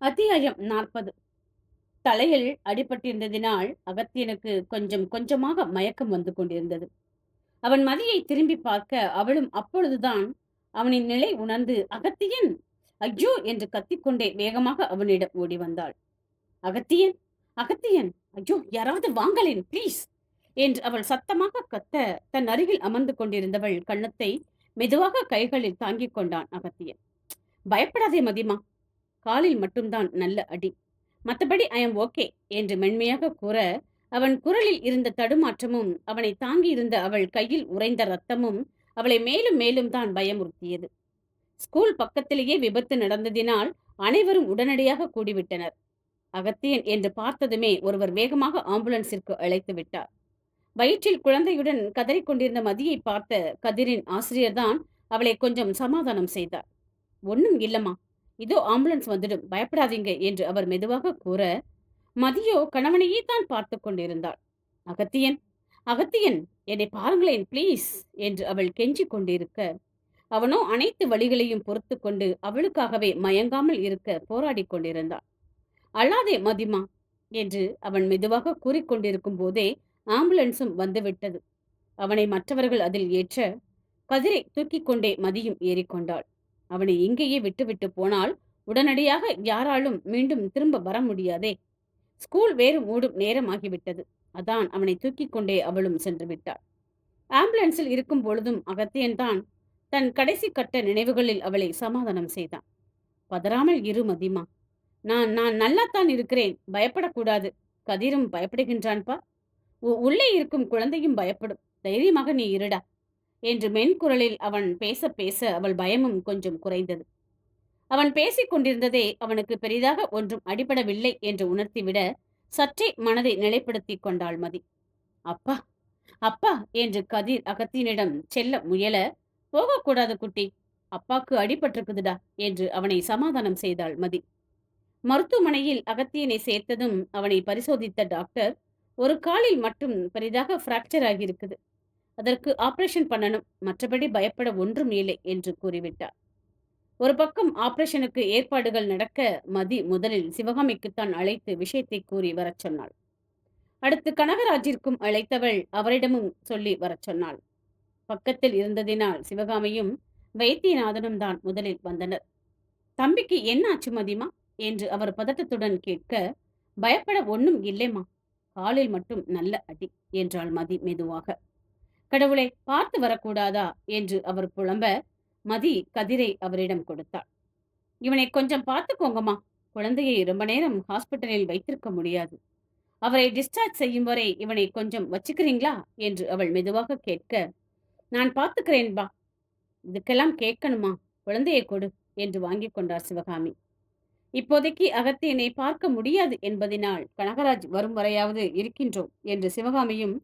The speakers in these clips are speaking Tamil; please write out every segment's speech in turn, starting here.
அத்தியாயம் 40. தலையில் அடிபட்டிருந்ததினால் அகத்தியனுக்கு கொஞ்சம் கொஞ்சமாக மயக்கம் வந்து கொண்டிருந்தது. அவன் மதியை திரும்பி பார்க்க அவளும் அப்பொழுதுதான் அவனின் நிலை உணர்ந்து, அகத்தியன், ஐயோ என்று கத்திக்கொண்டே வேகமாக அவனிடம் ஓடி வந்தாள். அகத்தியன், அகத்தியன், ஐயோ யாராவது வாங்களேன் ப்ளீஸ் என்று அவள் சத்தமாக கத்த, தன் அருகில் அமர்ந்து கொண்டிருந்தவள் கன்னத்தை மெதுவாக கைகளில் தாங்கிக் கொண்டான் அகத்தியன். பயப்படாதே மதிமா, காலில் மட்டும்தான் நல்ல அடி, மத்தபடி ஐ எம் ஓகே என்று மென்மையாக கூற, அவன் குரலில் இருந்த தடுமாற்றமும் அவனை தாங்கியிருந்த அவள் கையில் உறைந்த ரத்தமும் அவளை மேலும் மேலும் தான் பயமுறுத்தியது. ஸ்கூல் பக்கத்திலேயே விபத்து நடந்ததினால் அனைவரும் உடனடியாக கூடிவிட்டனர். அகத்தியன் என்று பார்த்ததுமே ஒருவர் வேகமாக ஆம்புலன்ஸிற்கு அழைத்து விட்டார். வயிற்றில் குழந்தையுடன் கதறிக் கொண்டிருந்த மதியை பார்த்த கதிரின் ஆசிரியர்தான் அவளை கொஞ்சம் சமாதானம் செய்தார். ஒன்னும் இல்லம்மா, இதோ ஆம்புலன்ஸ் வந்துடும், பயப்படாதீங்க என்று அவர் மெதுவாக கூற, மதியோ கணவனையே தான் பார்த்து கொண்டிருந்தாள். அகத்தியன், அகத்தியன், என்னை பாருங்களேன் ப்ளீஸ் என்று அவள் கெஞ்சிக் கொண்டிருக்க, அவனோ அனைத்து வழிகளையும் பொறுத்து கொண்டு அவளுக்காகவே மயங்காமல் இருக்க போராடி கொண்டிருந்தான். அழாதே மதிமா என்று அவன் மெதுவாக கூறிக்கொண்டிருக்கும் போதே ஆம்புலன்ஸும் வந்துவிட்டது. அவனை மற்றவர்கள் அதில் ஏற்ற, கதிரை தூக்கிக் கொண்டே மதியும் ஏறிக்கொண்டாள். அவனை இங்கேயே விட்டுவிட்டு போனால் உடனடியாக யாராலும் மீண்டும் திரும்ப வர முடியாதே. ஸ்கூல் வேறு மூடும் நேரமாகிவிட்டது. அதான் அவனை தூக்கிக் கொண்டே அவளும் சென்று விட்டாள். ஆம்புலன்ஸில் இருக்கும் பொழுதும் அகத்தியன்தான் தன் கடைசி கட்ட நினைவுகளில் அவளை சமாதானம் செய்தான். பதறாமல் இரு மதிமா, நான் நான் நல்லாத்தான் இருக்கிறேன், பயப்படக்கூடாது. கதிரும் பயப்படுகின்றான்பா, உள்ளே இருக்கும் குழந்தையும் பயப்படும், தைரியமாக நீ இருடா என்று மென்குரலில் அவன் பேச பேச அவள் பயமும் கொஞ்சம் குறைந்தது. அவன் பேசிக் கொண்டிருந்ததே அவனுக்கு பெரிதாக ஒன்றும் அடிபடவில்லை என்று உணர்த்திவிட சற்றே மனதை நிலைப்படுத்திக் கொண்டாள் மதி. அப்பா, அப்பா என்று கதிர் அகத்தியனிடம் செல்ல முயல, போகக்கூடாது குட்டி, அப்பாக்கு அடிபட்டிருக்குதுடா என்று அவனை சமாதானம் செய்தாள் மதி. மருத்துவமனையில் அகத்தியனை சேர்த்ததும் அவனை பரிசோதித்த டாக்டர், ஒரு காலில் மட்டும் பெரிதாக பிராக்சர் ஆகியிருக்குது, அதற்கு ஆபரேஷன் பண்ணணும், மற்றபடி பயப்பட ஒன்றும் இல்லை என்று கூறிவிட்டார். ஒரு பக்கம் ஆபரேஷனுக்கு ஏற்பாடுகள் நடக்க மதி முதலில் சிவகாமிக்குத்தான் அழைத்து விஷயத்தை கூறி வரச் சொன்னாள். அடுத்து கனகராஜிற்கும் அழைத்தவள் அவரிடமும் சொல்லி வரச் சொன்னாள். பக்கத்தில் இருந்ததினால் சிவகாமியும் வைத்தியநாதனும் தான் முதலில் வந்தனர். தம்பிக்கு என்ன ஆச்சு மதிமா என்று அவர் பதட்டத்துடன் கேட்க, பயப்பட ஒன்றும் இல்லைம்மா, காலில் மட்டும் நல்ல அடி என்றாள் மதி மெதுவாக. கடவுளை, பார்த்து வரக்கூடாதா என்று அவர் புலம்ப, மதி கதிரை அவரிடம் கொடுத்தாள். இவனை கொஞ்சம் பார்த்துக்கோங்கம்மா, குழந்தையை ரொம்ப நேரம் ஹாஸ்பிட்டலில் வைத்திருக்க முடியாது, அவரை டிஸ்சார்ஜ் செய்யும் வரை இவனை கொஞ்சம் வச்சுக்கிறீங்களா என்று அவள் மெதுவாக கேட்க, நான் பார்த்துக்கிறேன்பா, இதுக்கெல்லாம் கேட்கணுமா, குழந்தையை கொடு என்று வாங்கி கொண்டார் சிவகாமி. இப்போதைக்கு அகத்தியனை பார்க்க முடியாது என்பதினால் கனகராஜ் வரும் வரையாவது இருக்கின்றோம் என்று சிவகாமியும்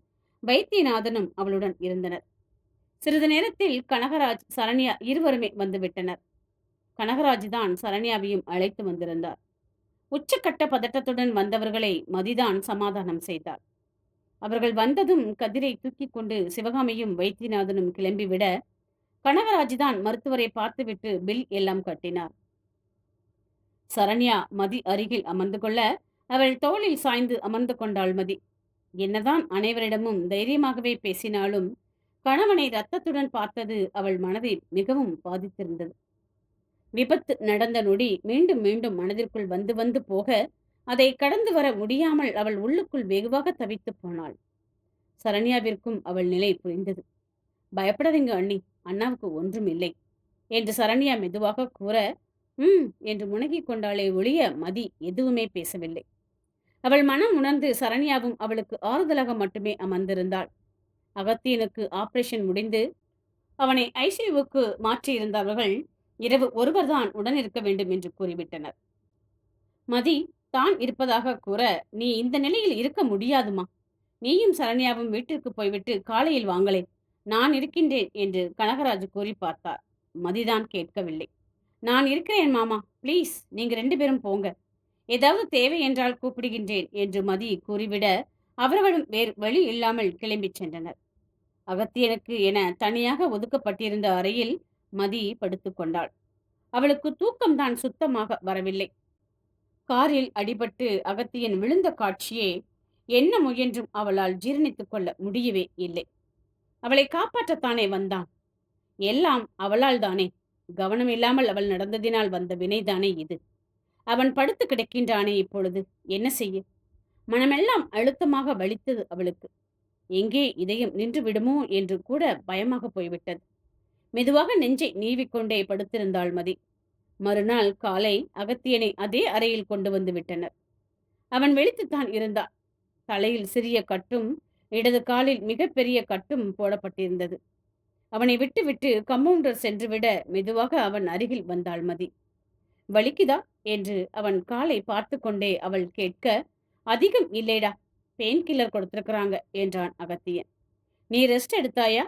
வைத்தியநாதனும் அவளுடன் இருந்தனர். சிறிது நேரத்தில் கனகராஜ், சரண்யா இருவருமே வந்துவிட்டனர். கனகராஜ் தான் சரண்யாவையும் அழைத்து வந்திருந்தார். உச்சக்கட்ட பதட்டத்துடன் வந்தவர்களை மதிதான் சமாதானம் செய்தார். அவர்கள் வந்ததும் கதிரை தூக்கிக் கொண்டு சிவகாமியும் வைத்தியநாதனும் கிளம்பிவிட, கனகராஜ் தான் மருத்துவரை பார்த்துவிட்டு பில் எல்லாம் கட்டினார். சரண்யா மதி அருகில் அமர்ந்து கொள்ள, அவள் தோளில் சாய்ந்து அமர்ந்து கொண்டாள் மதி. என்னதான் அனைவரிடமும் தைரியமாகவே பேசினாலும் கணவனை ரத்தத்துடன் பார்த்தது அவள் மனதை மிகவும் பாதித்திருந்தது. விபத்து நடந்த நொடி மீண்டும் மீண்டும் மனதிற்குள் வந்து வந்து போக, அதை கடந்து வர முடியாமல் அவள் உள்ளுக்குள் வெகுவாக தவித்து போனாள். சரண்யாவிற்கும் அவள் நிலை புரிந்தது. பயப்படாதீங்க அண்ணி, அண்ணாவுக்கு ஒன்றும் இல்லை என்று சரண்யா மெதுவாக கூற, என்று முனகிக் கொண்டாளே ஒழிய மதி எதுவுமே பேசவில்லை. அவள் மனம் உணர்ந்து சரண்யாவும் அவளுக்கு ஆறுதலாக மட்டுமே அமர்ந்திருந்தாள். அகத்தியனுக்கு ஆபரேஷன் முடிந்து அவனை ஐசியூவுக்கு மாற்றியிருந்தவர்கள் இரவு ஒருவர்தான் உடன் இருக்க வேண்டும் என்று கூறிவிட்டனர். மதி தான் இருப்பதாக கூற, நீ இந்த நிலையில் இருக்க முடியாதுமா, நீயும் சரண்யாவும் வீட்டிற்கு போய்விட்டு காலையில் வாங்களேன், நான் இருக்கின்றேன் என்று கனகராஜ் கூறி பார்த்தார். மதிதான் கேட்கவில்லை. நான் இருக்கிறேன் மாமா, ப்ளீஸ் நீங்க 2 பேரும் போங்க, ஏதாவது தேவை என்றால் கூப்பிடுகின்றேன் என்று மதி கூறிவிட, அவர்களும் வேறு வழி இல்லாமல் கிளம்பிச் சென்றனர். அகத்தியனுக்கு என தனியாக ஒதுக்கப்பட்டிருந்த அறையில் மதி படுத்துக் கொண்டாள். அவளுக்கு தூக்கம்தான் சுத்தமாக வரவில்லை. காரில் அடிபட்டு அகத்தியன் விழுந்த காட்சியை என்ன முயன்றும் அவளால் ஜீரணித்துக் கொள்ள முடியவே இல்லை. அவளை காப்பாற்றத்தானே வந்தான். எல்லாம் அவளால் தானே. கவனம் இல்லாமல் அவள் நடந்ததினால் வந்த வினைதானே இது. அவன் படுத்து கிடக்கின்றானே இப்பொழுது. என்ன செய்ய? மனமெல்லாம் அழுத்தமாக வலித்தது அவளுக்கு. எங்கே இதயம் நின்று விடுமோ என்று கூட பயமாக போய்விட்டது. மெதுவாக நெஞ்சை நீவிக்கொண்டே படுத்திருந்தாள் மதி. மறுநாள் காலை அகத்தியனை அதே அறையில் கொண்டு வந்து விட்டனர். அவன் விழித்துத்தான் இருந்தான். தலையில் சிறிய கட்டும் இடது காலில் மிகப்பெரிய கட்டும் போடப்பட்டிருந்தது. அவனை விட்டுவிட்டு கம்பவுண்டர் சென்றுவிட மெதுவாக அவன் அருகில் வந்தாள் மதி. வலிக்குதா என்று அவன் காலை பார்த்து கொண்டே அவள் கேட்க, அதிகம் இல்லைடா, பெயின் கில்லர் கொடுத்திருக்கிறாங்க என்றான் அகத்தியன். நீ ரெஸ்ட் எடுத்தாயா?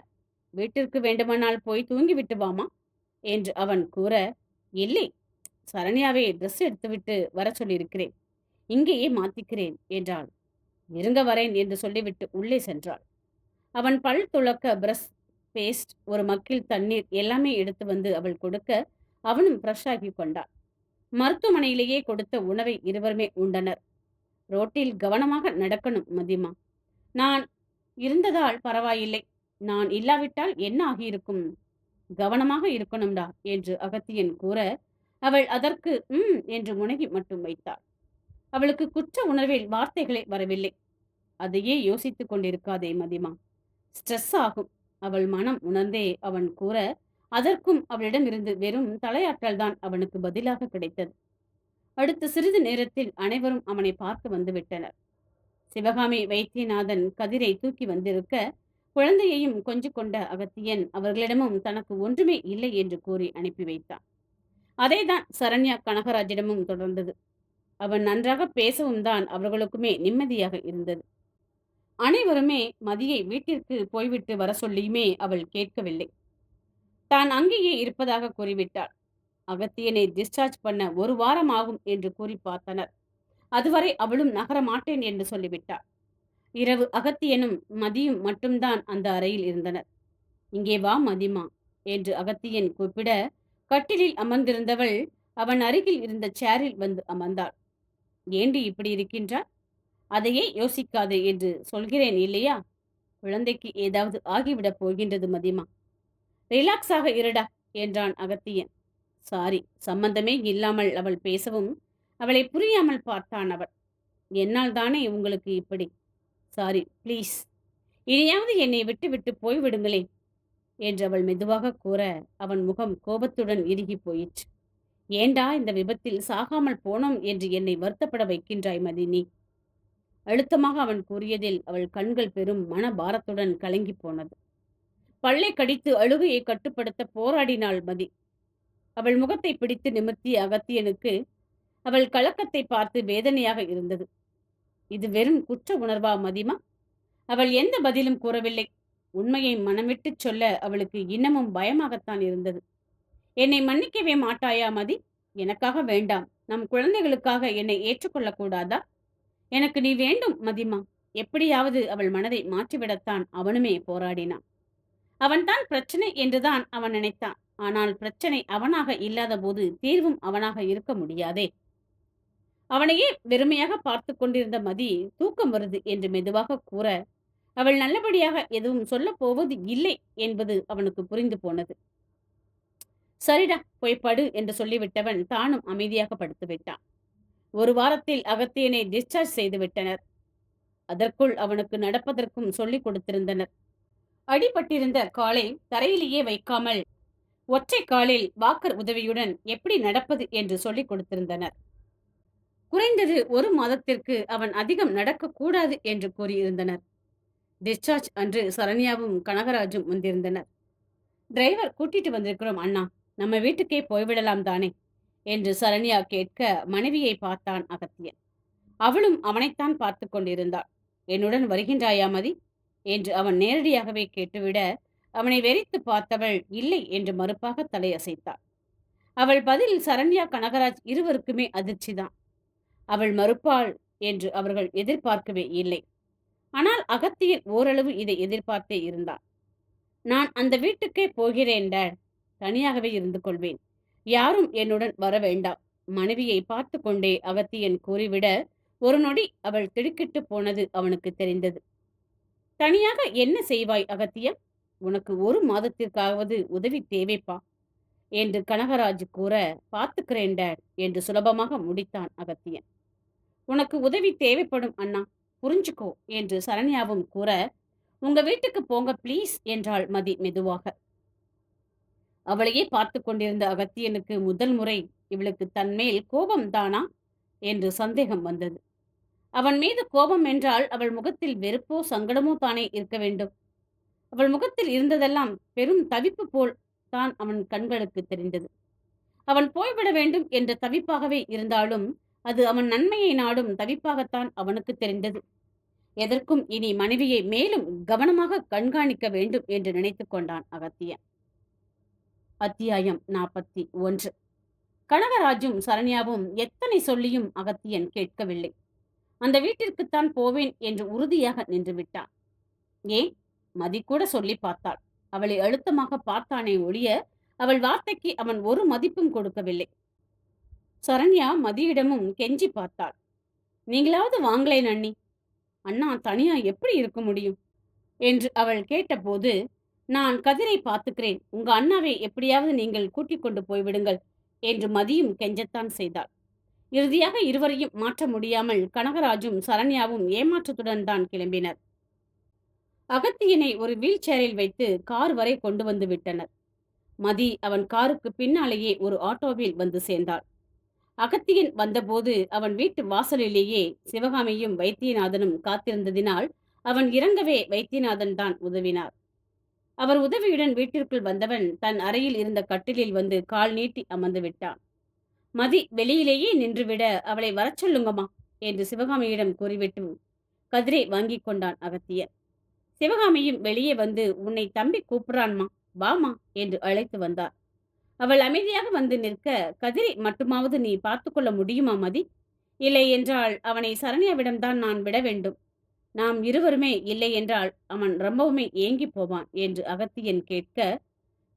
வீட்டிற்கு வேண்டுமானால் போய் தூங்கிவிட்டு வாமா என்று அவன் கூற, இல்லை, சரண்யாவை ட்ரெஸ் எடுத்துவிட்டு வர சொல்லியிருக்கிறேன், இங்கேயே மாத்திக்கிறேன் என்றாள். இருங்க வரேன் என்று சொல்லிவிட்டு உள்ளே சென்றாள். அவன் பல் துளக்க பிரஷ், பேஸ்ட், ஒரு மக்கில் தண்ணீர் எல்லாமே எடுத்து வந்து அவள் கொடுக்க அவனும் ஃப்ரெஷ் ஆகி கொண்டான். மருத்துவமனையிலேயே கொடுத்த உணவை இருவருமே உண்டனர். ரோட்டில் கவனமாக நடக்கணும் மதிமா. நான் இருந்ததால் பரவாயில்லை, நான் இல்லாவிட்டால் என்ன ஆகியிருக்கும்? கவனமாக இருக்கணும்டா என்று அகத்தியன் கூற அவள் அதற்கு என்று முனகி மட்டும் வைத்தாள். அவளுக்கு குற்ற உணர்வில் வார்த்தைகளே வரவில்லை. அதையே யோசித்துக் கொண்டிருக்காதே மதிமா, ஸ்ட்ரெஸ் ஆகும். அவள் மனம் உணர்ந்தே அவன் கூற அதற்கும் அவளிடமிருந்து வெறும் தலையாற்றல் தான் அவனுக்கு பதிலாக கிடைத்தது. அடுத்த சிறிது நேரத்தில் அனைவரும் அவனை பார்க்க வந்து விட்டனர். சிவகாமி, வைத்தியநாதன், கதிரை தூக்கி வந்திருக்க குழந்தையையும் கொஞ்சிக் கொண்ட அகத்தியன் அவர்களிடமும் தனக்கு ஒன்றுமே இல்லை என்று கூறி அனுப்பி வைத்தான். அதேதான் சரண்யா கனகராஜிடமும் தொடர்ந்தது. அவன் நன்றாக பேசவும் தான் அவர்களுக்குமே நிம்மதியாக இருந்தது. அனைவருமே மதியை வீட்டிற்கு போய்விட்டு வர சொல்லியுமே அவள் கேட்கவில்லை. தான் அங்கேயே இருப்பதாக கூறிவிட்டாள். அகத்தியனை டிஸ்சார்ஜ் பண்ண 1 வாரம் ஆகும் என்று கூறி பார்த்தனர். அதுவரை அவளும் நகர மாட்டேன் என்று சொல்லிவிட்டாள். இரவு அகத்தியனும் மதியும் மட்டும்தான் அந்த அறையில் இருந்தனர். இங்கே வா மதிமா என்று அகத்தியன் கூப்பிட கட்டிலில் அமர்ந்திருந்தவள் அவன் அருகில் இருந்த சேரில் வந்து அமர்ந்தாள். ஏண்டி இப்படி இருக்கின்றாள்? அதையே யோசிக்காதே என்று சொல்கிறேன் இல்லையா? குழந்தைக்கு ஏதாவது ஆகிவிடப் போகின்றது மதிமா. ரிலாக்ஸாக இருடா என்றான் அகத்தியன். சாரி, சம்பந்தமே இல்லாமல் அவள் பேசவும் அவளை புரியாமல் பார்த்தான் அவன். என்னால் தானே உங்களுக்கு இப்படி. சாரி, ப்ளீஸ், இனியாவது என்னை விட்டு விட்டு போய்விடுங்களே என்று அவள் மெதுவாக கூற அவன் முகம் கோபத்துடன் இறுகி போயிற்று. ஏண்டா இந்த விபத்தில் சாகாமல் போனோம் என்று என்னை வருத்தப்பட வைக்கின்றாய் மதினி? அழுத்தமாக அவன் கூறியதில் அவள் கண்கள் பெரும் மனபாரத்துடன் கலங்கி போனது. பல்லை கடித்து அழுகையை கட்டுப்படுத்த போராடினாள் மதி. அவள் முகத்தை பிடித்து நிமிர்த்திய அகத்தியனுக்கு அவள் கலக்கத்தை பார்த்து வேதனையாக இருந்தது. இது வெறும் குற்ற உணர்வா மதிமா? அவள் எந்த பதிலும் கூறவில்லை. உண்மையை மனமிட்டு சொல்ல அவளுக்கு இன்னமும் பயமாகத்தான் இருந்தது. என்னை மன்னிக்கவே மாட்டாயா மதி? எனக்காக வேண்டாம், நம் குழந்தைகளுக்காக என்னை ஏற்றுக்கொள்ளக்கூடாதா? எனக்கு நீ வேண்டும் மதிமா. எப்படியாவது அவள் மனதை மாற்றிவிடத்தான் அவனுமே போராடினான். அவன்தான் பிரச்சனை என்றுதான் அவன் நினைத்தான். ஆனால் பிரச்சனை அவனாக இல்லாத போது தீர்வும் அவனாக இருக்க முடியாதே. அவனையே வெறுமையாக பார்த்து கொண்டிருந்த மதி தூக்கம் வருது என்று மெதுவாக கூற அவள் நல்லபடியாக எதுவும் சொல்ல போவது இல்லை என்பது அவனுக்கு புரிந்து போனது. சரிடா, போய் படு என்று சொல்லிவிட்டவன் தானும் அமைதியாக படுத்து விட்டான். 1 வாரத்தில் அகத்தியனை டிஸ்சார்ஜ் செய்து விட்டனர். அதற்குள் அவனுக்கு நடப்பதற்கும் சொல்லிக் கொடுத்திருந்தனர். அடிபட்டிருந்த காலை தரையிலேயே வைக்காமல் ஒற்றை காலில் வாக்கர் உதவியுடன் எப்படி நடப்பது என்று சொல்லிக் கொடுத்திருந்தனர். குறைந்தது 1 மாதத்திற்கு அவன் அதிகம் நடக்கக்கூடாது என்று கூறியிருந்தனர். டிஸ்சார்ஜ் அன்று சரண்யாவும் கனகராஜும் வந்திருந்தனர். டிரைவர் கூட்டிட்டு வந்திருக்கிறோம் அண்ணா, நம்ம வீட்டுக்கே போய்விடலாம் தானே என்று சரண்யா கேட்க மனைவியை பார்த்தான் அகத்தியன். அவளும் அவனைத்தான் பார்த்து கொண்டிருந்தாள். என்னுடன் வருகின்றாயா மதி என்று அவன் நேரடியாகவே கேட்டுவிட அவனை வெறித்து பார்த்தவள் இல்லை என்று மறுப்பாக தலையசைத்தாள். அவள் பதில் சரண்யா கனகராஜ் இருவருக்குமே அதிர்ச்சிதான். அவள் மறுப்பாள் என்று அவர்கள் எதிர்பார்க்கவே இல்லை. ஆனால் அகத்தியன் ஓரளவு இதை எதிர்பார்த்தே இருந்தான். நான் அந்த வீட்டுக்கே போகிறேன் டாட், தனியாகவே இருந்து கொள்வேன், யாரும் என்னுடன் வர வேண்டாம் மனைவியை பார்த்து கொண்டே அகத்தியன் கூறிவிட, ஒரு நொடி அவள் திடுக்கிட்டு போனது அவனுக்கு தெரிந்தது. "தனியாக என்ன செய்வாய் அகத்தியா? உனக்கு 1 மாதத்திற்காவது உதவி தேவைப்பா" என்று கனகராஜ் கூற, "பார்த்துக்கிறேன் டாட்" என்று சுலபமாக முடித்தான் அகத்தியன். "உனக்கு உதவி தேவைப்படும் அண்ணா, புரிஞ்சுக்கோ" என்று சரண்யாவும் கூற, "உங்க வீட்டுக்கு போங்க ப்ளீஸ்" என்றாள் மதி மெதுவாக. அவளையே பார்த்து கொண்டிருந்த அகத்தியனுக்கு முதல் முறை இவளுக்கு தன்மேல் கோபம் தானா என்று சந்தேகம் வந்தது. அவன் மீது கோபம் என்றால் அவள் முகத்தில் வெறுப்போ சங்கடமோ தானே இருக்க வேண்டும். அவள் முகத்தில் இருந்ததெல்லாம் பெரும் தவிப்பு போல் தான் அவன் கண்களுக்கு தெரிந்தது. அவன் போய்விட வேண்டும் என்ற தவிப்பாகவே இருந்தாலும் அது அவன் நன்மையை நாடும் தவிப்பாகத்தான் அவனுக்கு தெரிந்தது. எதற்கும் இனி மனைவியை மேலும் கவனமாக கண்காணிக்க வேண்டும் என்று நினைத்துக் கொண்டான் அகத்தியன். அத்தியாயம் 41. கனகராஜும் சரண்யாவும் எத்தனை சொல்லியும் அகத்தியன் கேட்கவில்லை. அந்த வீட்டிற்குத்தான் போவேன் என்று உறுதியாக நின்று விட்டான். ஏன், மதி கூட சொல்லி பார்த்தாள். அவளை அழுத்தமாக பார்த்தானே ஒழிய அவள் வார்த்தைக்கு அவன் ஒரு மதிப்பும் கொடுக்கவில்லை. சரண்யா மதியிடமும் கெஞ்சி பார்த்தாள். "நீங்களாவது வாங்களேன் அண்ணி, அண்ணா தனியா எப்படி இருக்க முடியும்" என்று அவள் கேட்டபோது, "நான் கதிரை பார்த்துக்கிறேன், உங்க அண்ணாவை எப்படியாவது நீங்கள் கூட்டிக் கொண்டு போய்விடுங்கள்" என்று மதியும் கெஞ்சத்தான் செய்தாள். இறுதியாக இருவரையும் மாற்ற முடியாமல் கனகராஜும் சரண்யாவும் ஏமாற்றத்துடன் தான் கிளம்பினர். அகத்தியனை ஒரு வீல் சேரில் வைத்து கார் வரை கொண்டு வந்து விட்டனர். மதி அவன் காருக்கு பின்னாலேயே ஒரு ஆட்டோவில் வந்து சேர்ந்தாள். அகத்தியன் வந்தபோது அவன் வீட்டு வாசலிலேயே சிவகாமியும் வைத்தியநாதனும் காத்திருந்ததினால் அவன் இறங்கவே வைத்தியநாதன் தான் உதவினார். அவர் உதவியுடன் வீட்டிற்குள் வந்தவன் தன் அறையில் இருந்த கட்டிலில் வந்து கால் நீட்டி அமர்ந்து விட்டான். மதி வெளியிலேயே நின்றுவிட, "அவளை வரச் சொல்லுங்கம்மா" என்று சிவகாமியிடம் கூறிவிட்டு கதிரை வாங்கி கொண்டான் அகத்தியன். சிவகாமியும் வெளியே வந்து, "உன்னை தம்பி கூப்பிடுறான்மா, வாமா" என்று அழைத்து வந்தார். அவள் அமைதியாக வந்து நிற்க, "கதிரை மட்டுமாவது நீ பார்த்து கொள்ள முடியுமா மதி? இல்லை என்றால் அவனை சரண்யாவிடம்தான் நான் விட வேண்டும். நாம் இருவருமே இல்லை என்றால் அவன் ரொம்பவுமே ஏங்கி போவான்" என்று அகத்தியன் கேட்க,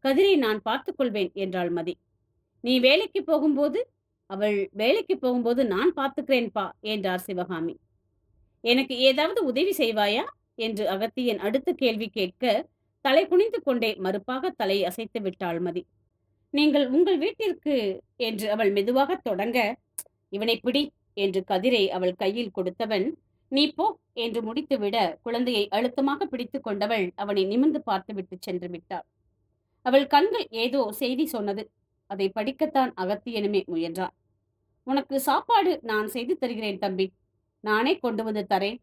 "கதிரை நான் பார்த்துக் கொள்வேன்" என்றாள் மதி. "நீ வேலைக்கு போகும்போது அவள் வேலைக்கு போகும்போது நான் பார்த்துக்கிறேன்பா" என்றார் சிவகாமி. "எனக்கு ஏதாவது உதவி செய்வாயா" என்று அகத்தியன் அடுத்த கேள்வி கேட்க, தலை குனிந்து கொண்டே மறுப்பாக தலை அசைத்து விட்டாள் மதி. "நீங்கள் உங்கள் வீட்டிற்கு" என்று அவள் மெதுவாக தொடங்க, "இவனை பிடி" என்று கதிரை அவள் கையில் கொடுத்தவன், "நீ போ" என்று முடித்துவிட, குழந்தையை அழுத்தமாக பிடித்து கொண்டவள் அவனை நிமிர்ந்து பார்த்துவிட்டு சென்று விட்டாள். அவள் கண்கள் ஏதோ செய்தி சொன்னது. அதை படிக்கத்தான் அகத்தியனுமே முயன்றான். "உனக்கு சாப்பாடு நான் செய்து தருகிறேன் தம்பி, நானே கொண்டு வந்து தரேன்.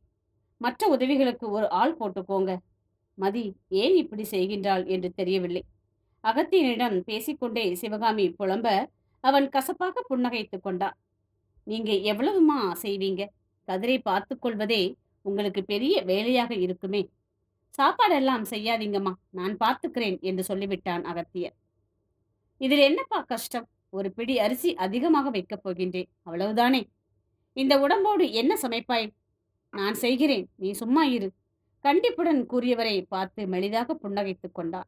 மற்ற உதவிகளுக்கு ஒரு ஆள் போட்டுக்கோங்க." மதி ஏன் இப்படி செய்கின்றாள் என்று தெரியவில்லை. அகத்தியனிடம் பேசிக்கொண்டே சிவகாமி புலம்ப, அவன் கசப்பாக புன்னகைத்து கொண்டான். "நீங்க எவ்வளவுமா செய்வீங்க? கதிரை பார்த்து கொள்வதே உங்களுக்கு பெரிய வேலையாக இருக்குமே. சாப்பாடெல்லாம் செய்யாதீங்கம்மா, நான் பார்த்துக்கிறேன்" என்று சொல்லிவிட்டான் அகத்தியன். "இதில் என்னப்பா கஷ்டம்? ஒரு பிடி அரிசி அதிகமாக வைக்கப் போகின்றேன், அவ்வளவுதானே. இந்த உடம்போடு என்ன சமைப்பாய்? நான் செய்கிறேன், நீ சும்மா இரு" கண்டிப்புடன் கூறியவரை பார்த்து மெலிதாக புன்னகைத்துக் கொண்டான்.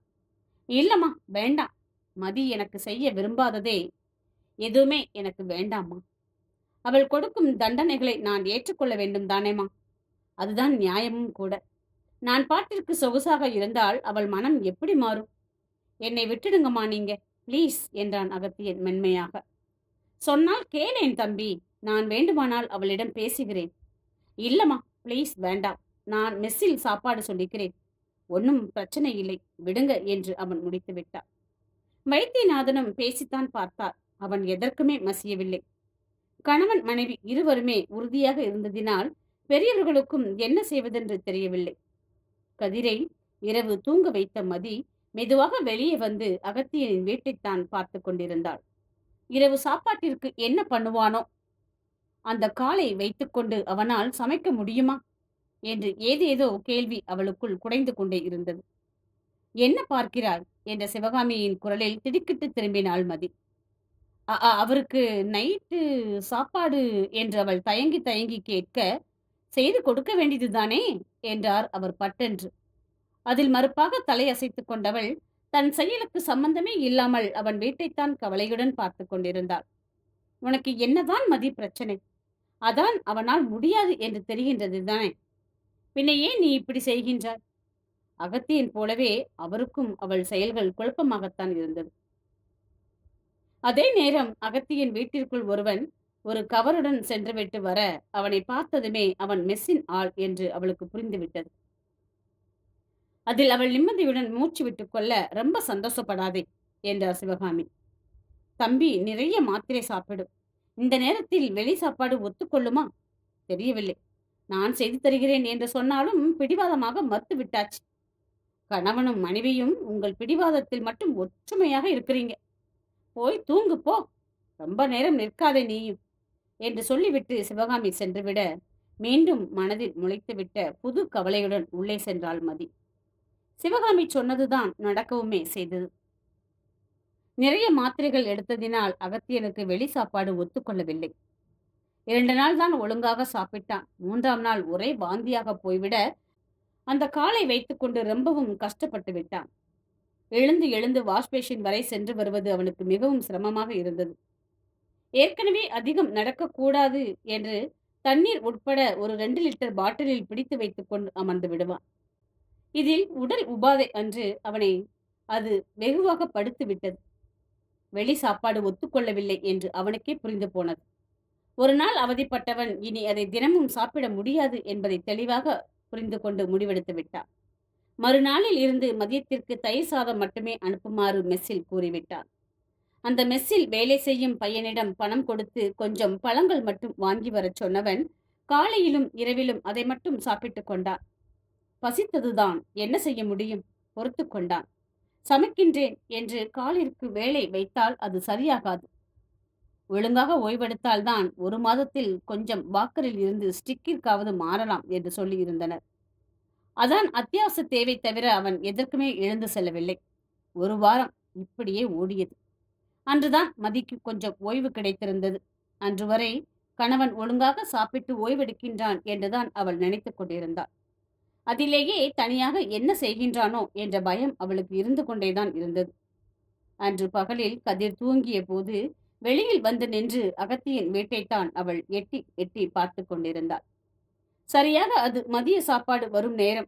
"இல்லம்மா, வேண்டாம். மதி எனக்கு செய்ய விரும்பாததே எதுவுமே எனக்கு வேண்டாம்மா. அவள் கொடுக்கும் தண்டனைகளை நான் ஏற்றுக்கொள்ள வேண்டும் தானேம்மா. அதுதான் நியாயமும் கூட. நான் பாட்டிற்கு சொகுசாக இருந்தால் அவள் மனம் எப்படி மாறும்? என்னை விட்டுடுங்கம்மா நீங்க, ப்ளீஸ்" என்றான் அகத்தியன் மென்மையாக. "சொன்னால் கேளேன் தம்பி, நான் வேண்டுமானால் அவளிடம் பேசுகிறேன்." "இல்லம்மா, ப்ளீஸ் வேண்டாம். நான் மெஸ்ஸில் சாப்பாடு சொல்லிக்கிறேன். ஒன்றும் பிரச்சனை இல்லை, விடுங்க" என்று அவன் முடித்து விட்டான். வைத்தியநாதனும் பேசித்தான் பார்த்தார். அவன் எதற்குமே மசியவில்லை. கணவன் மனைவி இருவருமே உறுதியாக இருந்ததினால் பெரியவர்களுக்கும் என்ன செய்வதென்று தெரியவில்லை. கதிரை இரவு தூங்க வைத்த மதி மெதுவாக வெளியே வந்து அகத்தியனின் வீட்டைத்தான் பார்த்து கொண்டிருந்தாள். இரவு சாப்பாட்டிற்கு என்ன பண்ணுவானோ? அந்த காலை வைத்துக்கொண்டு அவனால் சமைக்க முடியுமா என்று ஏதேதோ கேள்வி அவளுக்குள் குடைந்து கொண்டே இருந்தது. "என்ன பார்க்கிறாய்?" என்ற சிவகாமியின் குரலில் திடுக்கிட்டு திரும்பினாள் மதி. அவருக்கு நைட்டு சாப்பாடு" என்று அவள் தயங்கி தயங்கி கேட்க, "செய்து கொடுக்க வேண்டியதுதானே" என்றார் அவர் பட்டென்று. அதில் மறுப்பாக தலையசைத்துக் கொண்டவள் தன் செயலுக்கு சம்பந்தமே இல்லாமல் அவன் வீட்டைத்தான் கவலையுடன் பார்த்து கொண்டிருந்தாள். உனக்கு என்னதான் மதி பிரச்சனை? அதான் அவனால் முடியாது என்று தெரிகின்றது தானே! பின்ன ஏன் நீ இப்படி செய்கின்றாய்? அகத்தியன் போலவே அவருக்கும் அவள் செயல்கள் குழப்பமாகத்தான் இருந்தது. அதே நேரம் அகத்தியன் வீட்டிற்குள் ஒருவன் ஒரு கவருடன் சென்றுவிட்டு வர, அவனை பார்த்ததுமே அவன் மெஸ்ஸின் ஆள் என்று அவளுக்கு புரிந்துவிட்டது. அதில் அவள் நிம்மதியுடன் மூச்சு விட்டுக் கொள்ள, ரொம்ப சந்தோஷப்படாதே என்றார் சிவகாமி. தம்பி நிறைய மாத்திரை சாப்பிடும். இந்த நேரத்தில் வெளி சாப்பாடு ஒத்துக்கொள்ளுமா? தெரியவில்லை. நான் செய்து தருகிறேன் என்று சொன்னாலும் பிடிவாதமாக மறுத்து விட்டாச்சு. கணவனும் மனைவியும் உங்கள் பிடிவாதத்தில் மட்டும் ஒற்றுமையாக இருக்கிறீங்க. போய் தூங்கு போ. ரொம்ப நேரம் நிற்காதே நீயும் என்று சொல்லிவிட்டு சிவகாமி சென்றுவிட, மீண்டும் மனதில் முளைத்துவிட்ட புது கவலையுடன் உள்ளே சென்றாள் மதி. சிவகாமி சொன்னதுதான் நடக்கவுமே செய்தது. நிறைய மாத்திரைகள் எடுத்ததினால் அகத்தியனுக்கு வெளி சாப்பாடு ஒத்துக்கொள்ளவில்லை. 2 நாள் தான் ஒழுங்காக சாப்பிட்டான். 3ஆம் நாள் ஒரே வாந்தியாக போய்விட, அந்த காலை வைத்துக்கொண்டு ரொம்பவும் கஷ்டப்பட்டு விட்டான். எழுந்து எழுந்து வாஷ் பேஷன் வரை சென்று வருவது அவனுக்கு மிகவும் சிரமமாக இருந்தது. ஏற்கனவே அதிகம் நடக்கக்கூடாது என்று தண்ணீர் உட்பட ஒரு 2 லிட்டர் பாட்டிலில் பிடித்து வைத்துக் கொண்டு அமர்ந்து விடுவான். இதில் உடல் உபாதை அன்று அவனை அது வெகுவாக படுத்து விட்டது. வெளி சாப்பாடு ஒத்துக்கொள்ளவில்லை என்று அவனுக்கே புரிந்து போனது. ஒரு நாள் அவதிப்பட்டவன் இனி அதை தினமும் சாப்பிட முடியாது என்பதை தெளிவாக புரிந்து கொண்டு முடிவெடுத்து விட்டான். மறுநாளில் இருந்து மதியத்திற்கு தயிர் சாதம் மட்டுமே அனுப்புமாறு மெஸ்ஸில் கூறிவிட்டான். அந்த மெஸ்ஸில் வேலை செய்யும் பையனிடம் பணம் கொடுத்து கொஞ்சம் பழங்கள் மட்டும் வாங்கி வரச் சொன்னவன் காலையிலும் இரவிலும் அதை மட்டும் சாப்பிட்டுக் கொண்டான். பசித்ததுதான், என்ன செய்ய முடியும்? பொறுத்து கொண்டான். சமைக்கின்றேன் என்று காலிற்கு வேலை வைத்தால் அது சரியாகாது. ஒழுங்காக ஓய்வெடுத்தால்தான் 1 மாதத்தில் கொஞ்சம் வாக்கரில் இருந்து ஸ்டிக்கிற்காவது மாறலாம் என்று சொல்லி இருந்தனர். அதான் அத்தியாவசிய தேவை தவிர அவன் எதற்குமே எழுந்து செல்லவில்லை. 1 வாரம் இப்படியே ஓடியது. அன்றுதான் மதிக்கு கொஞ்சம் ஓய்வு கிடைத்திருந்தது. அன்று வரை கணவன் ஒழுங்காக சாப்பிட்டு ஓய்வெடுக்கின்றான் என்றுதான் அவள் நினைத்துக் கொண்டிருந்தாள். அதிலேயே தனியாக என்ன செய்கின்றானோ என்ற பயம் அவளுக்கு இருந்து கொண்டேதான் இருந்தது. அன்று பகலில் கதிர் தூங்கிய போது வெளியில் வந்து நின்று அகத்தியின் வீட்டைத்தான் அவள் எட்டி எட்டி பார்த்து கொண்டிருந்தாள். சரியாக அது மதிய சாப்பாடு வரும் நேரம்.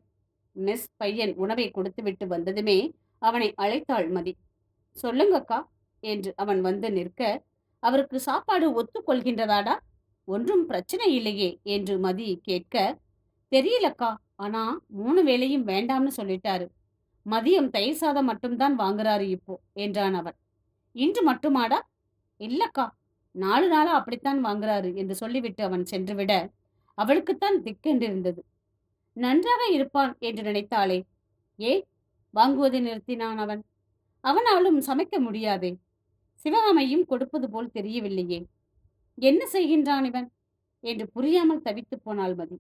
மெஸ் பையன் உணவை கொடுத்துவிட்டு வந்ததுமே அவனை அழைத்தாள் மதி. சொல்லுங்கக்கா என்று அவன் வந்து நிற்க, அவருக்கு சாப்பாடு ஒத்துக்கொள்கின்றதாடா? ஒன்றும் பிரச்சனை இல்லையே என்று மதி கேட்க, தெரியலக்கா, ஆனா 3 வேளையும் வேண்டாம்னு சொல்லிட்டாரு. மதியம் தயிர் சாதம் மட்டும்தான் வாங்குறாரு இப்போ என்றான் அவன். இன்று மட்டுமாடா? இல்லக்கா, 4 நாளா அப்படித்தான் வாங்குறாரு என்று சொல்லிவிட்டு அவன் சென்றுவிட, அவளுக்குத்தான் திக்கென்றிருந்தது. நன்றாக இருப்பான் என்று நினைத்தாளே, ஏன் வாங்குவதை நிறுத்தினான் அவன்? அவனாலும் சமைக்க முடியாதே. சிவகாமையும் கொடுப்பது போல் தெரியவில்லையே. என்ன செய்கின்றான் இவன் என்று புரியாமல் தவித்து போனாள் மதி.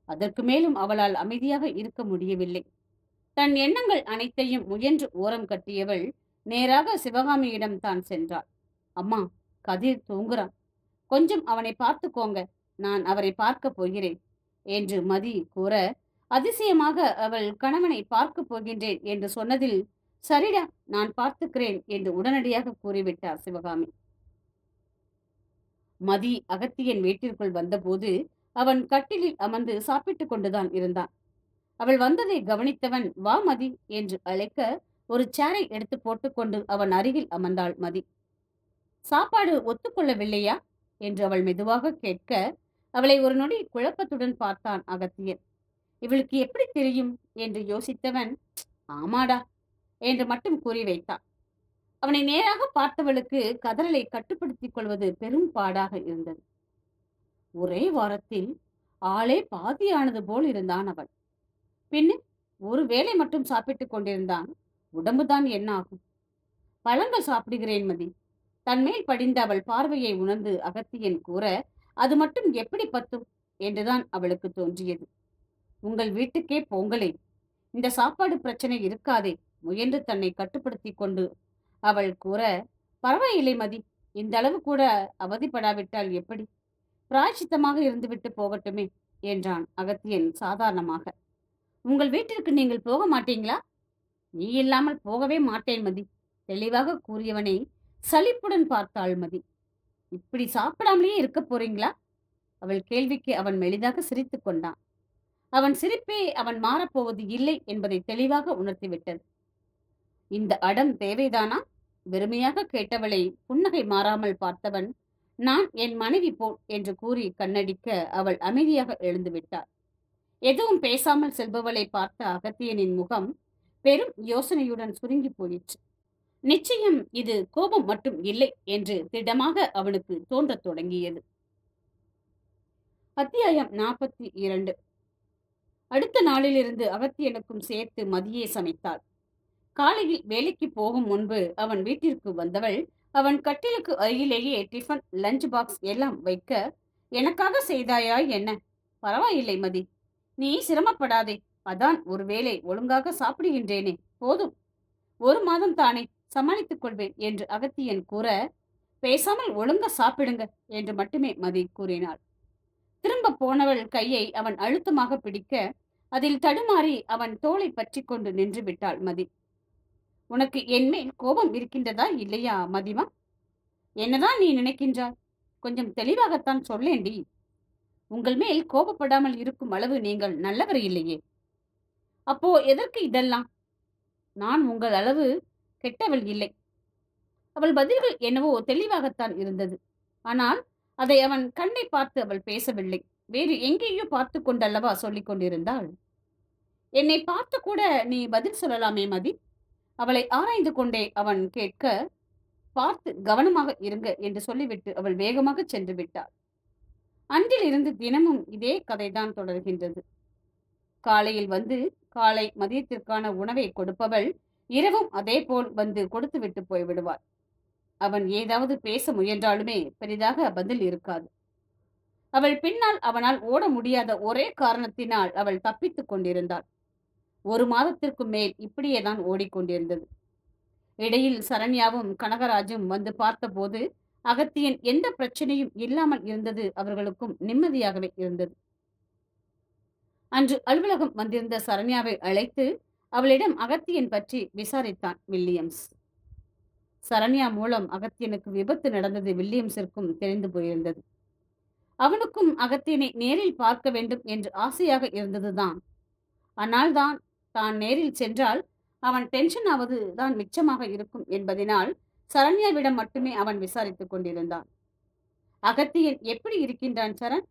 அதற்கு மேலும் அவளால் அமைதியாக இருக்க முடியவில்லை. தன் எண்ணங்கள் அனைத்தையும் முயன்று ஓரம் கட்டியவள் நேராக சிவகாமியிடம் தான் சென்றாள். அம்மா, கதிர் தூங்குறான். கொஞ்சம் அவனை பார்த்துக்கோங்க. நான் அவரை பார்க்க போகிறேன் என்று மதி கூற, அதிசயமாக அவள் கணவனை பார்க்க போகின்றேன் என்று சொன்னதில், சரிடா, நான் பார்த்துக்கிறேன் என்று உடனடியாக கூறிவிட்டார் சிவகாமி. மதி அகத்தியன் வீட்டிற்குள் வந்தபோது அவன் கட்டிலில் அமர்ந்து சாப்பிட்டுக் கொண்டுதான் இருந்தான். அவள் வந்ததை கவனித்தவன், வா மதி என்று அழைக்க, ஒரு சேரை எடுத்து போட்டுக்கொண்டு அவன் அருகில் அமர்ந்தாள் மதி. சாப்பாடு ஒத்துக்கொள்ளவில்லையா என்று அவள் மெதுவாக கேட்க, அவளை ஒரு நொடி குழப்பத்துடன் பார்த்தான் அகத்தியன். இவளுக்கு எப்படி தெரியும் என்று யோசித்தவன், ஆமாடா என்று மட்டும் கூறி வைத்தான். அவனை நேராக பார்த்தவளுக்கு கதறலை கட்டுப்படுத்திக் கொள்வது பெரும் பாடாக இருந்தது. ஒரே வாரத்தில் ஆளே பாதியானது போல் இருந்தான் அவன். பின்ன ஒரு வேளை மட்டும் சாப்பிட்டுக் கொண்டிருந்தான். உடம்புதான் என்ன ஆகும்? பழங்கள் சாப்பிடுகிறேன் மதி. தன்மேல் படிந்த அவள் பார்வையை உணர்ந்து அகத்தியன் கூற, அது மட்டும் எப்படி பத்தும் என்றுதான் அவளுக்கு தோன்றியது. உங்கள் வீட்டுக்கே போங்களே, இந்த சாப்பாடு பிரச்சனை இருக்காதே முயன்று தன்னை கட்டுப்படுத்தி கொண்டு அவள் கூற, பரவாயில்லை மதி, இந்த அளவு கூட அவதிப்படாவிட்டால் எப்படி? பிராய்ச்சித்தமாக இருந்துவிட்டு போகட்டுமே என்றான் அகத்தியன் சாதாரணமாக. உங்கள் வீட்டிற்கு நீங்கள் போக மாட்டீங்களா? நீ இல்லாமல் போகவே மாட்டேன் மதி தெளிவாக கூறியவனை சலிப்புடன் பார்த்தாள் மதி. இப்படி சாப்பிடாமலேயே இருக்க போறீங்களா? அவள் கேள்விக்கு அவன் மெலிதாக சிரித்துக் கொண்டான். அவன் சிரிப்பே அவன் மாறப்போவது இல்லை என்பதை தெளிவாக உணர்த்திவிட்டது. இந்த அடம் தேவைதானா? வெறுமையாக கேட்டவளை புன்னகை மாறாமல் பார்த்தவன், நான் என் மனைவி போல் என்று கூறி கண்ணடிக்க அவள் அமைதியாக எழுந்து விட்டாள். எதுவும் பேசாமல் செல்பவளை பார்த்த அகத்தியனின் முகம் பெரும் யோசனையுடன் சுருங்கி போயிற்று. நிச்சயம் இது கோபம் மட்டும் இல்லை என்று திடமாக அவனுக்கு தோன்றத் தொடங்கியது. அத்தியாயம் 42. அடுத்த நாளிலிருந்து அகத்தியனுக்கும் சேர்த்து மதியே சமைத்தாள். காலையில் வேலைக்கு போகும் முன்பு அவன் வீட்டிற்கு வந்தவள் அவன் கட்டிலுக்கு அருகிலேயே டிஃபன் லஞ்ச் பாக்ஸ் எல்லாம் வைக்க, எனக்காக செய்தாயா என்ன? பரவாயில்லை மதி, நீ சிரமப்படாதே. அதான் ஒருவேளை ஒழுங்காக சாப்பிடுகின்றேனே, போதும். ஒரு மாதம் தானே, சமாளித்துக் கொள்வேன் என்று அகத்தியன் கூற, பேசாமல் ஒழுங்கா சாப்பிடுங்க என்று மட்டுமே மதி கூறினாள். திரும்ப போனவள் கையை அவன் அழுத்தமாக பிடிக்க, அதில் தடுமாறி அவன் தோளை பற்றி கொண்டு நின்று விட்டாள் மதி. உனக்கு என்மேல் கோபம் இருக்கின்றதா இல்லையா மதிமா? என்னதான் நீ நினைக்கின்றாய்? கொஞ்சம் தெளிவாகத்தான் சொல்லேண்டி. உங்கள் மேல் கோபப்படாமல் இருக்கும் அளவு நீங்கள் நல்லவர் இல்லையே. அப்போ எதற்கு இதெல்லாம்? நான் உங்கள் அளவு கெட்டவள் இல்லை. அவள் பதில்கள் என்னவோ தெளிவாகத்தான் இருந்தது. ஆனால் அதை அவன் கண்ணை பார்த்து அவள் பேசவில்லை. வேறு எங்கேயோ பார்த்து கொண்டல்லவா சொல்லிக் கொண்டிருந்தாள். என்னை பார்த்து கூட நீ பதில் சொல்லலாமே மதி. அவளை ஆராய்ந்து கொண்டே அவன் கேட்க, பார்த்து கவனமாக இருங்க என்று சொல்லிவிட்டு அவள் வேகமாக சென்று விட்டாள். அன்றிலிருந்து தினமும் இதே கதைதான் தொடர்கின்றது. காலையில் வந்து காலை மதியத்திற்கான உணவை கொடுப்பவள் இரவும் அதே போல் வந்து கொடுத்துவிட்டு போய்விடுவாள். அவன் ஏதாவது பேச முயன்றாலுமே பெரிதாக பதில் இருக்காது. அவள் பின்னால் அவனால் ஓட முடியாத ஒரே காரணத்தினால் அவள் தப்பித்துக் கொண்டிருந்தாள். ஒரு மாதத்திற்கு மேல் இப்படியேதான் ஓடிக்கொண்டிருந்தது. இடையில் சரண்யாவும் கனகராஜும் வந்து பார்த்தபோது அகத்தியன் எந்த பிரச்சனையும் இல்லாமல் இருந்தது அவர்களுக்கும் நிம்மதியாகவே இருந்தது. அன்று அலுவலகம் வந்திருந்த சரண்யாவை அழைத்து அவளிடம் அகத்தியன் பற்றி விசாரித்தான் வில்லியம்ஸ். சரண்யா மூலம் அகத்தியனுக்கு விபத்து நடந்தது வில்லியம்ஸிற்கும் தெரிந்து போயிருந்தது. அவனுக்கும் அகத்தியனை நேரில் பார்க்க வேண்டும் என்று ஆசையாக இருந்ததுதான். ஆனால் தான் நேரில் சென்றால் அவன் டென்ஷன் ஆவது தான் மிச்சமாக இருக்கும் என்பதனால் சரண்யாவிடம் மட்டுமே அவன் விசாரித்துக் கொண்டிருந்தான். அகத்தியன் எப்படி இருக்கின்றான் Charan?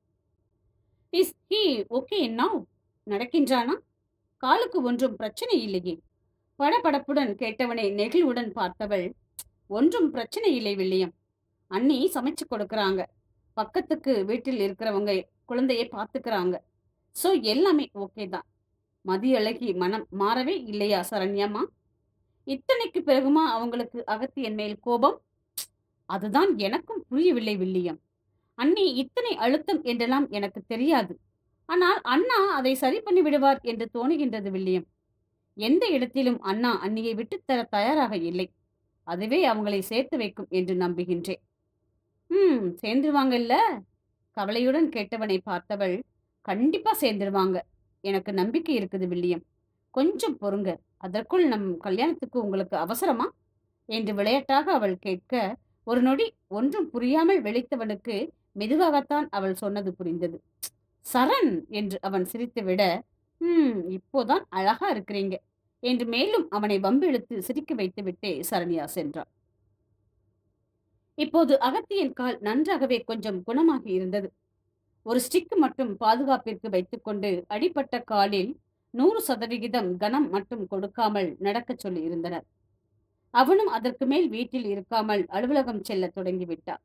Is he okay now? நடக்கின்றானா? காலுக்கு ஒன்றும் பிரச்சனை இல்லையே? படபடப்புடன் கேட்டவனை நெகிழ்வுடன் பார்த்தவள், ஒன்றும் பிரச்சனை இல்லை வில்லியம். அண்ணி சமைச்சு கொடுக்கறாங்க. பக்கத்துக்கு வீட்டில் இருக்கிறவங்க குழந்தையை பார்த்துக்கிறாங்க. ஸோ எல்லாமே ஓகே தான். மதியழகி மனம் மாறவே இல்லையா சரண்யாமா? இத்தனைக்கு பிறகுமா அவங்களுக்கு அகத்தியன் மேல் கோபம்? அதுதான் எனக்கும் புரியவில்லை வில்லியம். அண்ணி இத்தனை அழுத்தம் என்றெல்லாம் எனக்கு தெரியாது. ஆனால் அண்ணா அதை சரி பண்ணி விடுவார் என்று தோணுகின்றது வில்லியம். எந்த இடத்திலும் அண்ணா அண்ணியை விட்டுத்தர தயாராக இல்லை. அதுவே அவங்களை சேர்த்து வைக்கும் என்று நம்புகின்றேன். சேர்ந்துருவாங்கல்ல? கவலையுடன் கேட்டவனை பார்த்தவள், கண்டிப்பா சேர்ந்துருவாங்க. எனக்கு நம்பிக்கை இருக்குது வில்லியம். கொஞ்சம் பொறுங்க. அதற்குள் நம் கல்யாணத்துக்கு உங்களுக்கு அவசரமா என்று விளையாட்டாக அவள் கேட்க, ஒரு நொடி ஒன்றும் புரியாமல் விழித்தவனுக்கு மெதுவாகத்தான் அவள் சொன்னது புரிந்தது. சரண் என்று அவன் சிரித்துவிட, இப்போதான் அழகா இருக்கிறீங்க என்று மேலும் அவனை வம்பிழுத்து சிரிக்க வைத்துவிட்டே சரண்யா சென்றாள். இப்போது அகத்தியன் கால் நன்றாகவே கொஞ்சம் குணமாகி இருந்தது. ஒரு ஸ்டிக் மட்டும் பாதுகாப்பிற்கு வைத்துக்கொண்டு அடிப்பட்ட காலில் 100% கனம் மட்டும் கொடுக்காமல் நடக்கச் சொல்லி இருந்தனர். அவனும் அதற்கு மேல் வீட்டில் இருக்காமல் அலுவலகம் செல்ல தொடங்கிவிட்டான்.